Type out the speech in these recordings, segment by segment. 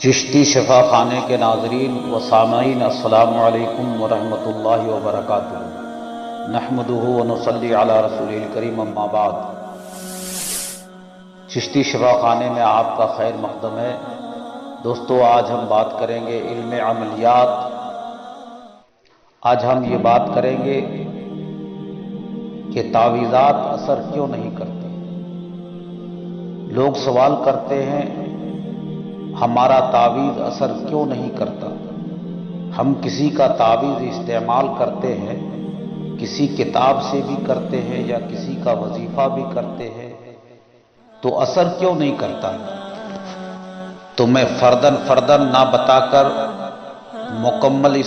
چشتی شفا خانے کے ناظرین و سامعین، السلام علیکم ورحمۃ اللہ وبرکاتہ۔ نحمدہ ونصلی علی رسول الکریم، اما بعد۔ چشتی شفا خانے میں آپ کا خیر مقدم ہے۔ دوستو، آج ہم بات کریں گے علم عملیات۔ آج ہم یہ بات کریں گے کہ تعویذات اثر کیوں نہیں کرتے۔ لوگ سوال کرتے ہیں ہمارا تعویذ اثر کیوں نہیں کرتا۔ ہم کسی کا تعویذ استعمال کرتے ہیں، کسی کتاب سے بھی کرتے ہیں یا کسی کا وظیفہ بھی کرتے ہیں، تو اثر کیوں نہیں کرتا؟ تو میں فرداً نہ بتا کر مکمل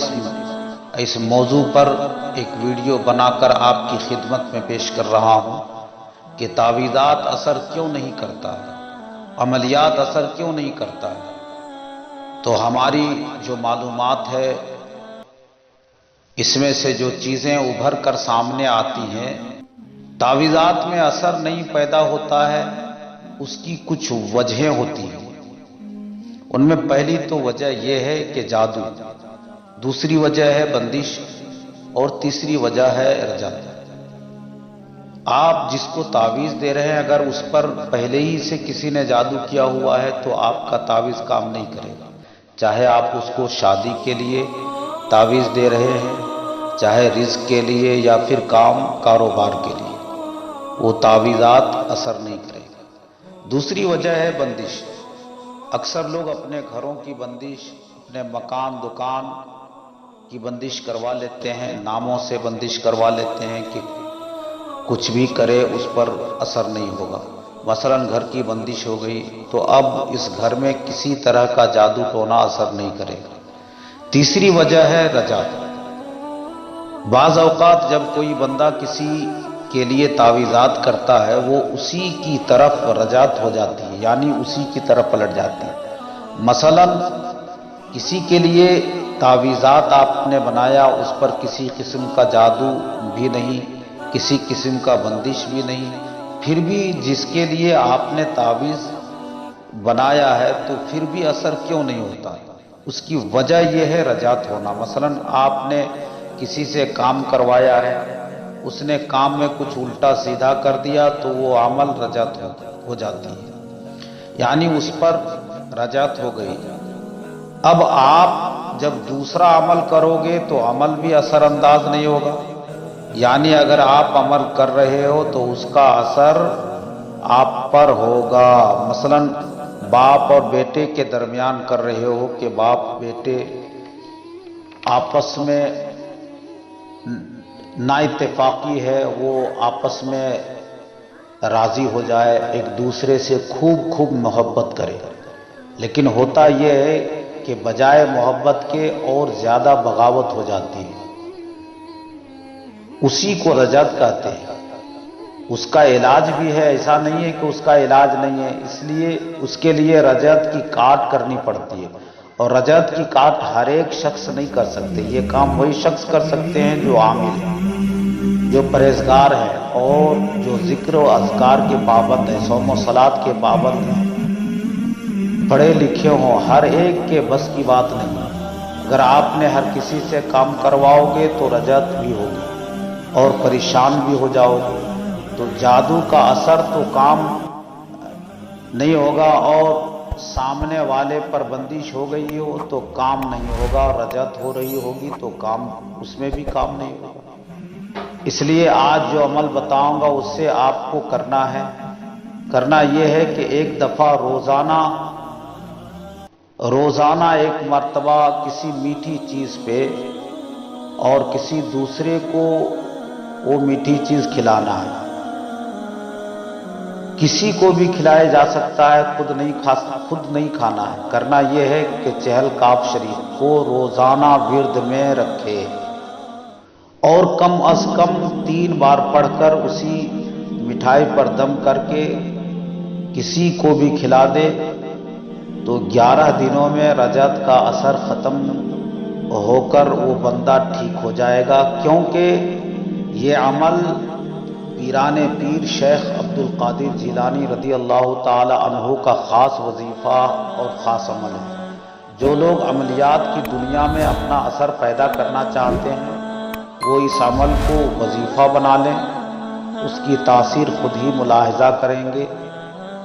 اس موضوع پر ایک ویڈیو بنا کر آپ کی خدمت میں پیش کر رہا ہوں کہ تعویذات اثر کیوں نہیں کرتا ہے، عملیات اثر کیوں نہیں کرتا ہے۔ تو ہماری جو معلومات ہے، اس میں سے جو چیزیں ابھر کر سامنے آتی ہیں، تعویذات میں اثر نہیں پیدا ہوتا ہے، اس کی کچھ وجہیں ہوتی ہیں۔ ان میں پہلی تو وجہ یہ ہے کہ جادو، دوسری وجہ ہے بندش، اور تیسری وجہ ہے رجعت۔ آپ جس کو تعویذ دے رہے ہیں، اگر اس پر پہلے ہی سے کسی نے جادو کیا ہوا ہے تو آپ کا تعویذ کام نہیں کرے گا۔ چاہے آپ اس کو شادی کے لیے تعویذ دے رہے ہیں، چاہے رزق کے لیے یا پھر کاروبار کے لیے، وہ تعویذات اثر نہیں کرے گا۔ دوسری وجہ ہے بندش۔ اکثر لوگ اپنے گھروں کی بندش، اپنے مکان دکان کی بندش کروا لیتے ہیں، ناموں سے بندش کروا لیتے ہیں کہ کچھ بھی کرے اس پر اثر نہیں ہوگا۔ مثلا گھر کی بندش ہو گئی تو اب اس گھر میں کسی طرح کا جادو ٹونا اثر نہیں کرے گا۔ تیسری وجہ ہے رجعت۔ بعض اوقات جب کوئی بندہ کسی کے لیے تعویذات کرتا ہے، وہ اسی کی طرف رجعت ہو جاتی ہے، یعنی اسی کی طرف پلٹ جاتی ہے۔ مثلا کسی کے لیے تعویذات آپ نے بنایا، اس پر کسی قسم کا جادو بھی نہیں، کسی قسم کا بندش بھی نہیں، پھر بھی جس کے لیے آپ نے تعویذ بنایا ہے تو پھر بھی اثر کیوں نہیں ہوتا؟ اس کی وجہ یہ ہے رجعت ہونا۔ مثلا آپ نے کسی سے کام کروایا ہے، اس نے کام میں کچھ الٹا سیدھا کر دیا تو وہ عمل رجعت ہو جاتی ہے، یعنی اس پر رجعت ہو گئی۔ اب آپ جب دوسرا عمل کرو گے تو عمل بھی اثر انداز نہیں ہوگا، یعنی اگر آپ عمل کر رہے ہو تو اس کا اثر آپ پر ہوگا۔ مثلا باپ اور بیٹے کے درمیان کر رہے ہو کہ باپ بیٹے آپس میں نا اتفاقی ہے، وہ آپس میں راضی ہو جائے، ایک دوسرے سے خوب محبت کرے، لیکن ہوتا یہ ہے کہ بجائے محبت کے اور زیادہ بغاوت ہو جاتی ہے، اسی کو رجعت کہتے ہیں۔ اس کا علاج بھی ہے، ایسا نہیں ہے کہ اس کا علاج نہیں ہے، اس لیے اس کے لیے رجعت کی کاٹ کرنی پڑتی ہے، اور رجعت کی کاٹ ہر ایک شخص نہیں کر سکتے۔ یہ کام وہی شخص کر سکتے ہیں جو عامل ہے، جو پرہیزگار ہے، اور جو ذکر و اذکار کے پابند ہیں، صوم و صلات کے پابند ہیں، پڑھے لکھے ہوں۔ ہر ایک کے بس کی بات نہیں۔ اگر آپ نے ہر کسی سے کام کرواؤ گے تو رجعت بھی ہوگی اور پریشان بھی ہو جاؤ گے، تو جادو کا اثر تو کام نہیں ہوگا، اور سامنے والے پر بندش ہو گئی ہو تو کام نہیں ہوگا، رجعت ہو رہی ہوگی تو کام اس میں بھی کام نہیں ہوگا۔ اس لیے آج جو عمل بتاؤں گا اس سے آپ کو کرنا یہ ہے کہ ایک دفعہ روزانہ ایک مرتبہ کسی میٹھی چیز پہ اور کسی دوسرے کو وہ میٹھی چیز کھلانا ہے۔ کسی کو بھی کھلایا جا سکتا ہے، خود نہیں کھانا ہے۔ کرنا یہ ہے کہ چہل کاف شریف کو روزانہ ورد میں رکھے اور کم از کم 3 بار پڑھ کر اسی مٹھائی پر دم کر کے کسی کو بھی کھلا دے، تو 11 دنوں میں رجعت کا اثر ختم ہو کر وہ بندہ ٹھیک ہو جائے گا، کیونکہ یہ عمل پیران پیر شیخ عبد القادر جیلانی رضی اللہ تعالی عنہ کا خاص وظیفہ اور خاص عمل ہے۔ جو لوگ عملیات کی دنیا میں اپنا اثر پیدا کرنا چاہتے ہیں وہ اس عمل کو وظیفہ بنا لیں، اس کی تاثیر خود ہی ملاحظہ کریں گے۔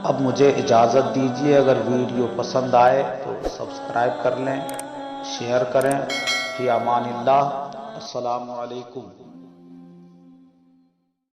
اب مجھے اجازت دیجیے، اگر ویڈیو پسند آئے تو سبسکرائب کر لیں، شیئر کریں۔ فی امان اللہ، السلام علیکم۔